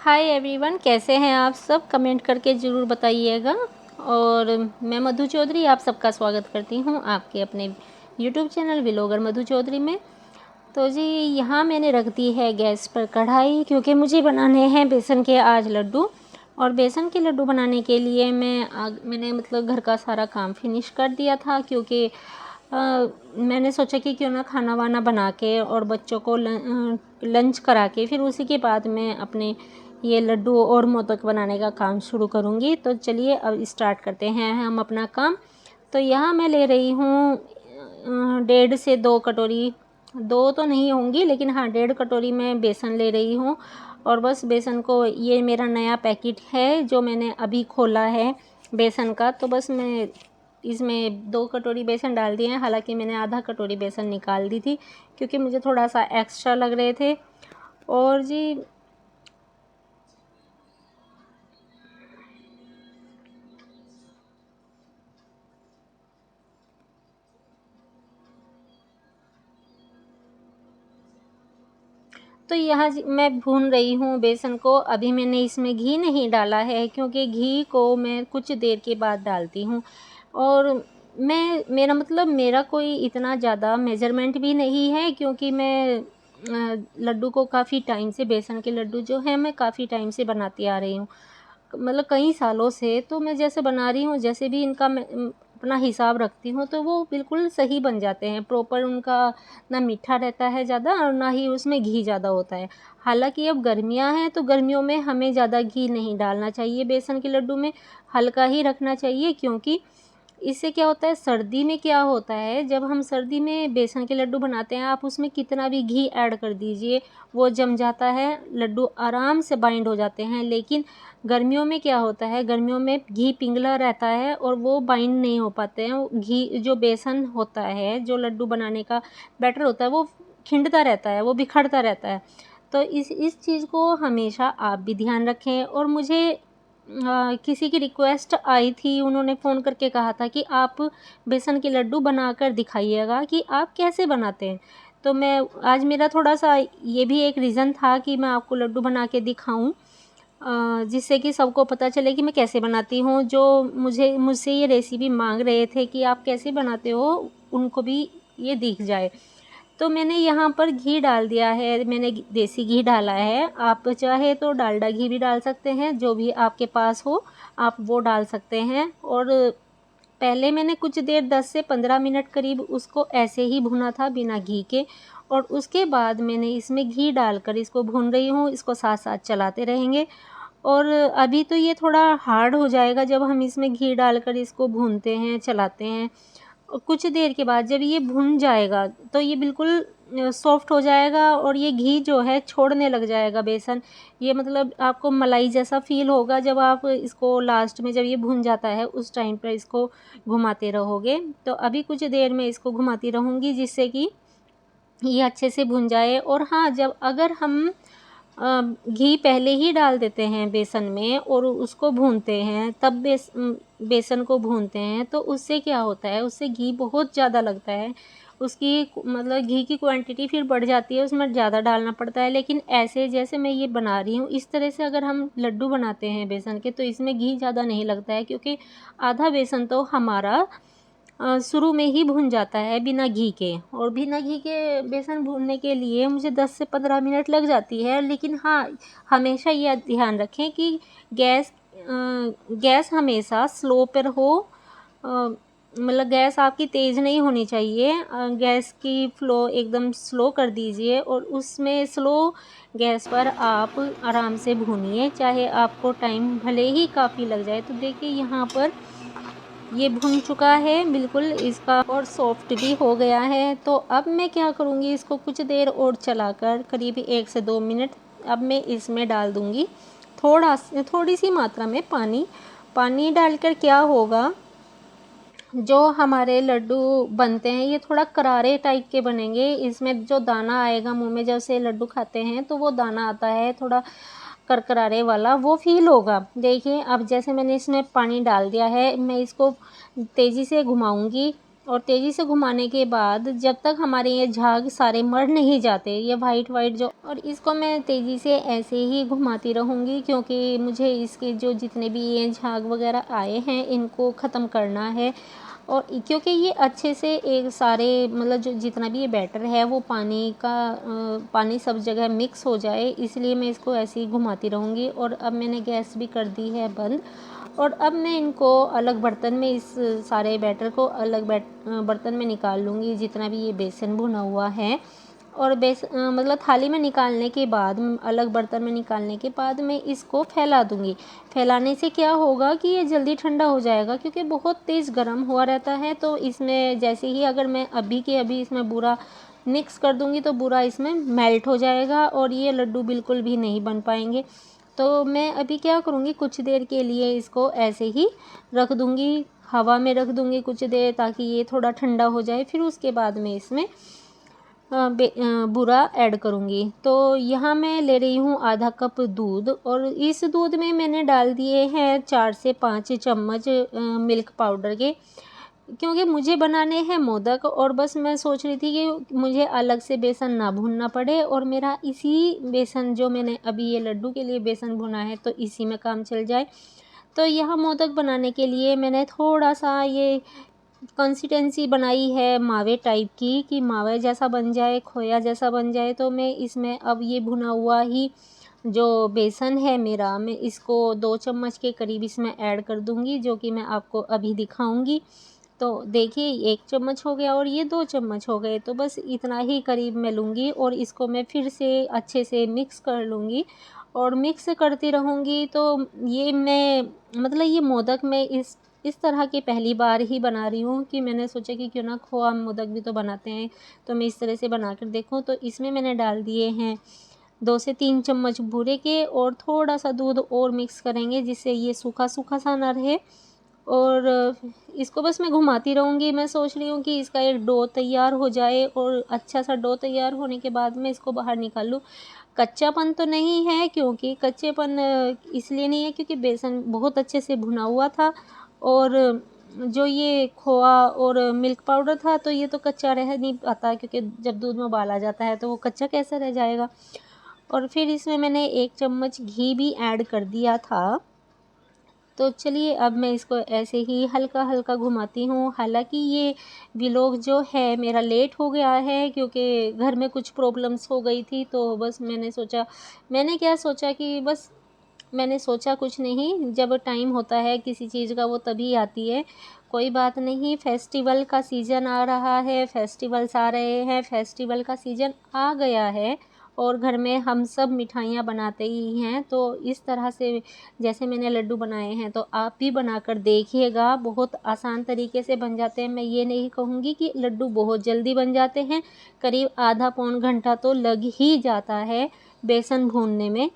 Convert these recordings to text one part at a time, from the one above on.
Hi everyone, कैसे हैं आप सब? कमेंट करके ज़रूर बताइएगा। और मैं मधु चौधरी आप सबका स्वागत करती हूं आपके अपने YouTube channel vlogger Madhu Chaudhary में। तो जी, यहाँ मैंने रख दी है गैस पर कढ़ाई, क्योंकि मुझे बनाने हैं बेसन के आज लड्डू। और बेसन के लड्डू बनाने के लिए मैंने मतलब घर का सारा काम फिनिश कर दिया था, क्योंकि मैंने सोचा कि क्यों ना खाना वाना बना के और बच्चों को लंच करा के फिर उसी के बाद मैं अपने ये लड्डू और मोदक बनाने का काम शुरू करूँगी। तो चलिए अब स्टार्ट करते हैं हम अपना काम। तो यहाँ मैं ले रही हूँ 1.5 से 2 कटोरी, 2 तो नहीं होंगी लेकिन हाँ 1.5 कटोरी मैं बेसन ले रही हूँ। और बस बेसन को, ये मेरा नया पैकेट है जो मैंने अभी खोला है बेसन का। तो बस मैं इसमें 2 कटोरी बेसन डाल दिए हैं। हालांकि मैंने आधा कटोरी बेसन निकाल दी थी क्योंकि मुझे थोड़ा सा एक्स्ट्रा लग रहे थे। और जी, तो यहाँ मैं भून रही हूँ बेसन को। अभी मैंने इसमें घी नहीं डाला है क्योंकि घी को मैं कुछ देर के बाद डालती हूँ। और मेरा कोई इतना ज़्यादा मेजरमेंट भी नहीं है, क्योंकि मैं लड्डू को काफ़ी टाइम से, बेसन के लड्डू जो है मैं काफ़ी टाइम से बनाती आ रही हूँ, मतलब कई सालों से। तो मैं जैसे बना रही हूँ, जैसे भी इनका मैं अपना हिसाब रखती हूँ तो वो बिल्कुल सही बन जाते हैं प्रॉपर। उनका ना मीठा रहता है ज़्यादा और ना ही उसमें घी ज़्यादा होता है। हालांकि अब गर्मियाँ हैं तो गर्मियों में हमें ज़्यादा घी नहीं डालना चाहिए बेसन के लड्डू में, हल्का ही रखना चाहिए। क्योंकि इससे क्या होता है, सर्दी में क्या होता है, जब हम सर्दी में बेसन के लड्डू बनाते हैं, आप उसमें कितना भी घी ऐड कर दीजिए वो जम जाता है, लड्डू आराम से बाइंड हो जाते हैं। लेकिन गर्मियों में क्या होता है, गर्मियों में घी पिघला रहता है और वो बाइंड नहीं हो पाते हैं। घी जो बेसन होता है, जो लड्डू बनाने का बैटर होता है, वो खिंडता रहता है, वो बिखरता रहता है। तो इस चीज़ को हमेशा आप भी ध्यान रखें। और मुझे किसी की रिक्वेस्ट आई थी, उन्होंने फ़ोन करके कहा था कि आप बेसन के लड्डू बनाकर दिखाइएगा कि आप कैसे बनाते हैं। तो मैं आज, मेरा थोड़ा-सा ये भी एक रीज़न था कि मैं आपको लड्डू बना के दिखाऊँ, जिससे कि सबको पता चले कि मैं कैसे बनाती हूँ। जो मुझसे ये रेसिपी माँग रहे थे कि आप कैसे बनाते हो, उनको भी ये दिख जाए। तो मैंने यहाँ पर घी डाल दिया है, मैंने देसी घी डाला है। आप चाहे तो डालडा घी भी डाल सकते हैं, जो भी आपके पास हो आप वो डाल सकते हैं। और पहले मैंने कुछ देर 10 से 15 मिनट करीब उसको ऐसे ही भुना था बिना घी के। और उसके बाद मैंने इसमें घी डालकर इसको भून रही हूँ, इसको साथ-साथ चलाते रहेंगे। और अभी तो ये थोड़ा हार्ड हो जाएगा जब हम इसमें घी डालकर इसको भूनते हैं, चलाते हैं। कुछ देर के बाद जब ये भुन जाएगा तो ये बिल्कुल सॉफ्ट हो जाएगा और ये घी जो है छोड़ने लग जाएगा बेसन। ये मतलब आपको मलाई जैसा फ़ील होगा जब आप इसको लास्ट में, जब ये भुन जाता है उस टाइम पर इसको घुमाते रहोगे। तो अभी कुछ देर में इसको घुमाती रहूँगी जिससे कि ये अच्छे से भुन जाए। और हाँ, जब अगर हम घी पहले ही डाल देते हैं बेसन में और उसको भूनते हैं, तब बेसन को भूनते हैं, तो उससे क्या होता है, उससे घी बहुत ज़्यादा लगता है। उसकी मतलब घी की क्वांटिटी फिर बढ़ जाती है, उसमें ज़्यादा डालना पड़ता है। लेकिन ऐसे जैसे मैं ये बना रही हूँ, इस तरह से अगर हम लड्डू बनाते हैं बेसन के, तो इसमें घी ज़्यादा नहीं लगता है, क्योंकि आधा बेसन तो हमारा शुरू में ही भुन जाता है बिना घी के। और बिना घी के बेसन भूनने के लिए मुझे 10 से 15 मिनट लग जाती है। लेकिन हाँ, हमेशा ये ध्यान रखें कि गैस हमेशा स्लो पर हो। मतलब गैस आपकी तेज़ नहीं होनी चाहिए। गैस की फ्लो एकदम स्लो कर दीजिए और उसमें स्लो गैस पर आप आराम से भूनिए, चाहे आपको टाइम भले ही काफ़ी लग जाए। तो देखिए यहाँ पर ये भुन चुका है बिल्कुल इसका, और सॉफ्ट भी हो गया है। तो अब मैं क्या करूँगी, इसको कुछ देर और चलाकर करीब 1 से 2 मिनट अब मैं इसमें डाल दूँगी थोड़ी सी मात्रा में पानी। पानी डालकर क्या होगा, जो हमारे लड्डू बनते हैं ये थोड़ा करारे टाइप के बनेंगे। इसमें जो दाना आएगा मुंह में, जैसे लड्डू खाते हैं तो वो दाना आता है थोड़ा करकरारे वाला, वो फील होगा। देखिए अब जैसे मैंने इसमें पानी डाल दिया है, मैं इसको तेज़ी से घुमाऊंगी और तेज़ी से घुमाने के बाद जब तक हमारे ये झाग सारे मर नहीं जाते, ये वाइट वाइट जो, और इसको मैं तेज़ी से ऐसे ही घुमाती रहूँगी क्योंकि मुझे इसके जो जितने भी ये झाग वगैरह आए हैं इनको ख़त्म करना है। और क्योंकि ये अच्छे से एक सारे मतलब जो जितना भी ये बैटर है वो पानी सब जगह मिक्स हो जाए, इसलिए मैं इसको ऐसे ही घुमाती रहूँगी। और अब मैंने गैस भी कर दी है बंद, और अब मैं इनको अलग बर्तन में, इस सारे बैटर को अलग बर्तन में निकाल लूँगी, जितना भी ये बेसन भुना हुआ है। और मतलब थाली में निकालने के बाद, अलग बर्तन में निकालने के बाद मैं इसको फैला दूँगी। फैलाने से क्या होगा कि ये जल्दी ठंडा हो जाएगा, क्योंकि बहुत तेज़ गर्म हुआ रहता है। तो इसमें जैसे ही अगर मैं अभी के अभी इसमें बूरा मिक्स कर दूँगी तो बूरा इसमें मेल्ट हो जाएगा और ये लड्डू बिल्कुल भी नहीं बन पाएंगे। तो मैं अभी क्या करूँगी, कुछ देर के लिए इसको ऐसे ही रख दूँगी, हवा में रख दूँगी कुछ देर, ताकि ये थोड़ा ठंडा हो जाए। फिर उसके बाद मैं इसमें बूरा ऐड करूँगी। तो यहाँ मैं ले रही हूँ आधा कप दूध, और इस दूध में मैंने डाल दिए हैं 4 से 5 चम्मच मिल्क पाउडर के, क्योंकि मुझे बनाने हैं मोदक, और बस मैं सोच रही थी कि मुझे अलग से बेसन ना भूनना पड़े, और मेरा इसी बेसन जो मैंने अभी ये लड्डू के लिए बेसन भुना है तो इसी में काम चल जाए। तो यहाँ मोदक बनाने के लिए मैंने थोड़ा सा ये कंसिस्टेंसी बनाई है मावे टाइप की, कि मावे जैसा बन जाए, खोया जैसा बन जाए। तो मैं इसमें अब ये भुना हुआ ही जो बेसन है मेरा, मैं इसको 2 चम्मच के करीब इसमें ऐड कर दूँगी, जो कि मैं आपको अभी दिखाऊँगी। तो देखिए 1 चम्मच हो गया और ये 2 चम्मच हो गए, तो बस इतना ही करीब मैं लूँगी, और इसको मैं फिर से अच्छे से मिक्स कर लूँगी और मिक्स करती रहूँगी। तो ये मैं मतलब ये मोदक मैं इस तरह की पहली बार ही बना रही हूँ, कि मैंने सोचा कि क्यों ना खोआ मोदक भी तो बनाते हैं, तो मैं इस तरह से बना कर देखूँ। तो इसमें मैंने डाल दिए हैं 2 से 3 चम्मच बूरे के, और थोड़ा सा दूध और मिक्स करेंगे जिससे ये सूखा सूखा सा ना रहे। और इसको बस मैं घुमाती रहूँगी। मैं सोच रही हूँ कि इसका एक डो तैयार हो जाए, और अच्छा सा डो तैयार होने के बाद मैं इसको बाहर निकाल लूँ। कच्चापन तो नहीं है, क्योंकि कच्चेपन इसलिए नहीं है क्योंकि बेसन बहुत अच्छे से भुना हुआ था, और जो ये खोआ और मिल्क पाउडर था तो ये तो कच्चा रह नहीं पाता, क्योंकि जब दूध में उबाला जाता है तो वो कच्चा कैसा रह जाएगा। और फिर इसमें मैंने 1 चम्मच घी भी ऐड कर दिया था। तो चलिए अब मैं इसको ऐसे ही हल्का हल्का घुमाती हूँ। हालांकि ये व्लॉग जो है मेरा लेट हो गया है, क्योंकि घर में कुछ प्रॉब्लम्स हो गई थी। तो बस मैंने क्या सोचा कि बस मैंने सोचा कुछ नहीं, जब टाइम होता है किसी चीज़ का वो तभी आती है। कोई बात नहीं, फेस्टिवल का सीज़न आ रहा है, फेस्टिवल्स आ रहे हैं, फेस्टिवल का सीज़न आ गया है, और घर में हम सब मिठाइयाँ बनाते ही हैं। तो इस तरह से जैसे मैंने लड्डू बनाए हैं तो आप भी बनाकर देखिएगा, बहुत आसान तरीके से बन जाते हैं। मैं ये नहीं कहूँगी कि लड्डू बहुत जल्दी बन जाते हैं, करीब आधा पौन घंटा तो लग ही जाता है बेसन भूनने में।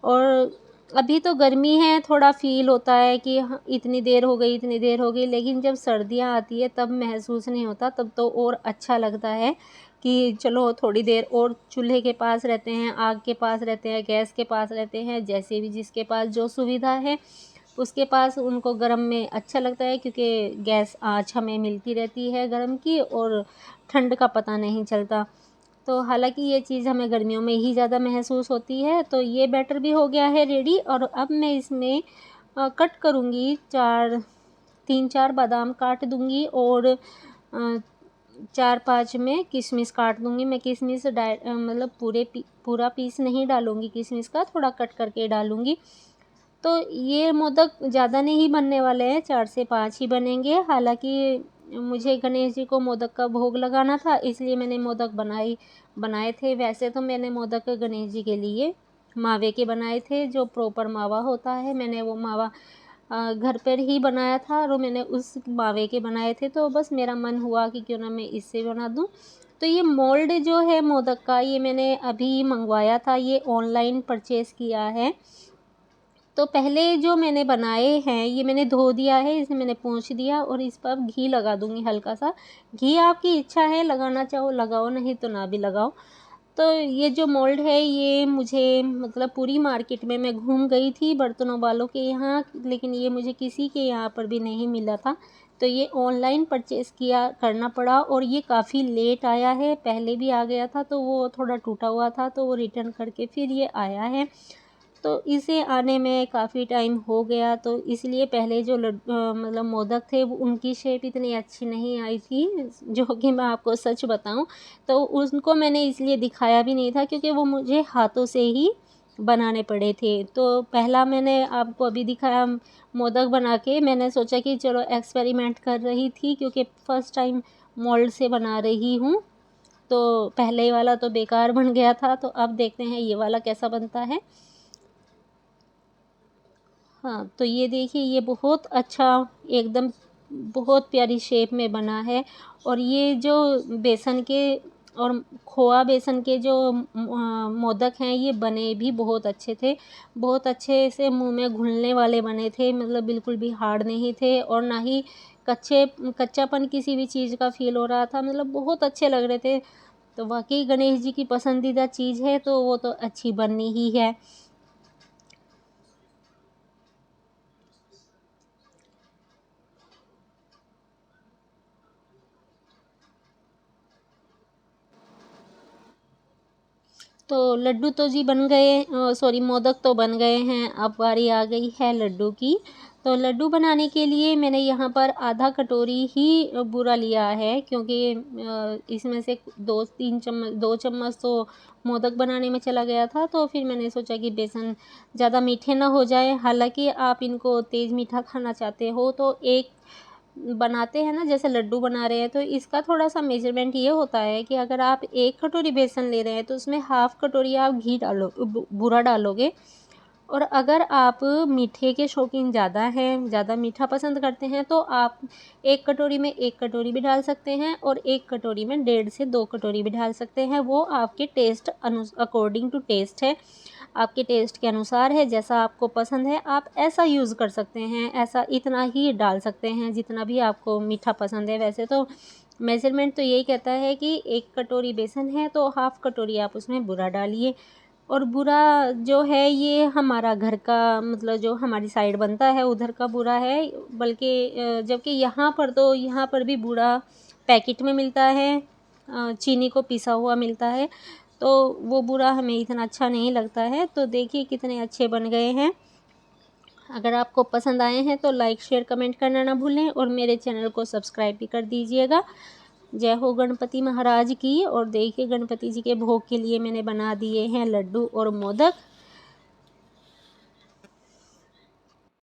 और अभी तो गर्मी है, थोड़ा फ़ील होता है कि हाँ, इतनी देर हो गई, इतनी देर हो गई, लेकिन जब सर्दियाँ आती है तब महसूस नहीं होता, तब तो और अच्छा लगता है कि चलो थोड़ी देर और चूल्हे के पास रहते हैं, आग के पास रहते हैं, गैस के पास रहते हैं, जैसे भी जिसके पास जो सुविधा है उसके पास उनको गर्म में अच्छा लगता है, क्योंकि गैस आँच हमें मिलती रहती है गर्म की, और ठंड का पता नहीं चलता। तो हालांकि ये चीज़ हमें गर्मियों में ही ज़्यादा महसूस होती है। तो ये बैटर भी हो गया है रेडी, और अब मैं इसमें कट करूँगी 3-4 बादाम काट दूँगी, और 4-5 में किशमिश काट दूँगी। मैं किशमिश मतलब पूरा पीस नहीं डालूँगी किशमिश का, थोड़ा कट करके डालूँगी। तो ये मोदक ज़्यादा नहीं बनने वाले हैं, 4 से 5 ही बनेंगे। हालांकि मुझे गणेश जी को मोदक का भोग लगाना था, इसलिए मैंने मोदक बनाए थे। वैसे तो मैंने मोदक गणेश जी के लिए मावे के बनाए थे, जो प्रॉपर मावा होता है। मैंने वो मावा घर पर ही बनाया था, और मैंने उस मावे के बनाए थे। तो बस मेरा मन हुआ कि क्यों ना मैं इससे बना दूँ। तो ये मोल्ड जो है मोदक का, ये मैंने अभी मंगवाया था, ये ऑनलाइन परचेज़ किया है। तो पहले जो मैंने बनाए हैं ये मैंने धो दिया है, इसे मैंने पोंछ दिया, और इस पर घी लगा दूँगी हल्का सा। घी आपकी इच्छा है, लगाना चाहो लगाओ, नहीं तो ना भी लगाओ। तो ये जो मोल्ड है ये मुझे मतलब पूरी मार्केट में मैं घूम गई थी बर्तनों वालों के यहाँ, लेकिन ये मुझे किसी के यहाँ पर भी नहीं मिला था। तो ये ऑनलाइन परचेज़ करना पड़ा और ये काफ़ी लेट आया है। पहले भी आ गया था तो वो थोड़ा टूटा हुआ था, तो वो रिटर्न करके फिर ये आया है। तो इसे आने में काफ़ी टाइम हो गया, तो इसलिए पहले जो मतलब मोदक थे वो उनकी शेप इतनी अच्छी नहीं आई थी, जो कि मैं आपको सच बताऊँ तो उनको मैंने इसलिए दिखाया भी नहीं था क्योंकि वो मुझे हाथों से ही बनाने पड़े थे। तो पहला मैंने आपको अभी दिखाया मोदक बना के, मैंने सोचा कि चलो एक्सपेरिमेंट कर रही थी क्योंकि फर्स्ट टाइम मोल्ड से बना रही हूँ। तो पहले वाला तो बेकार बन गया था, तो अब देखते हैं ये वाला कैसा बनता है। हाँ, तो ये देखिए ये बहुत अच्छा एकदम बहुत प्यारी शेप में बना है। और ये जो बेसन के और खोआ बेसन के जो मोदक हैं ये बने भी बहुत अच्छे थे। बहुत अच्छे से मुँह में घुलने वाले बने थे, मतलब बिल्कुल भी हार्ड नहीं थे और ना ही कच्चापन किसी भी चीज़ का फ़ील हो रहा था, मतलब बहुत अच्छे लग रहे थे। तो वाक़ई गणेश जी की पसंदीदा चीज़ है तो वो तो अच्छी बननी ही है। तो लड्डू तो जी बन गए, सॉरी मोदक तो बन गए हैं, अब बारी आ गई है लड्डू की। तो लड्डू बनाने के लिए मैंने यहाँ पर आधा कटोरी ही बूरा लिया है क्योंकि इसमें से 2 चम्मच तो मोदक बनाने में चला गया था, तो फिर मैंने सोचा कि बेसन ज़्यादा मीठे ना हो जाए। हालाँकि आप इनको तेज़ मीठा खाना चाहते हो तो एक बनाते हैं ना, जैसे लड्डू बना रहे हैं तो इसका थोड़ा-सा मेज़रमेंट ये होता है कि अगर आप 1 कटोरी बेसन ले रहे हैं तो उसमें हाफ़ कटोरी आप घी बूरा डालोगे। और अगर आप मीठे के शौकीन ज़्यादा हैं, ज़्यादा मीठा पसंद करते हैं तो आप 1 कटोरी में 1 कटोरी भी डाल सकते हैं और 1 कटोरी में डेढ़ से 2 कटोरी भी डाल सकते हैं। वो आपके टेस्ट अकॉर्डिंग टू टेस्ट है, आपके टेस्ट के अनुसार है, जैसा आपको पसंद है आप ऐसा यूज़ कर सकते हैं, ऐसा इतना ही डाल सकते हैं जितना भी आपको मीठा पसंद है। वैसे तो मेज़रमेंट तो यही कहता है कि 1 कटोरी बेसन है तो हाफ़ कटोरी आप उसमें बूरा डालिए। और बूरा जो है ये हमारा घर का, मतलब जो हमारी साइड बनता है उधर का बूरा है, बल्कि जबकि यहाँ पर भी बूरा पैकेट में मिलता है, चीनी को पिसा हुआ मिलता है, तो वो बूरा हमें इतना अच्छा नहीं लगता है। तो देखिए कितने अच्छे बन गए हैं। अगर आपको पसंद आए हैं तो लाइक शेयर कमेंट करना ना भूलें और मेरे चैनल को सब्सक्राइब भी कर दीजिएगा। जय हो गणपति महाराज की। और देखिए गणपति जी के भोग के लिए मैंने बना दिए हैं लड्डू और मोदक।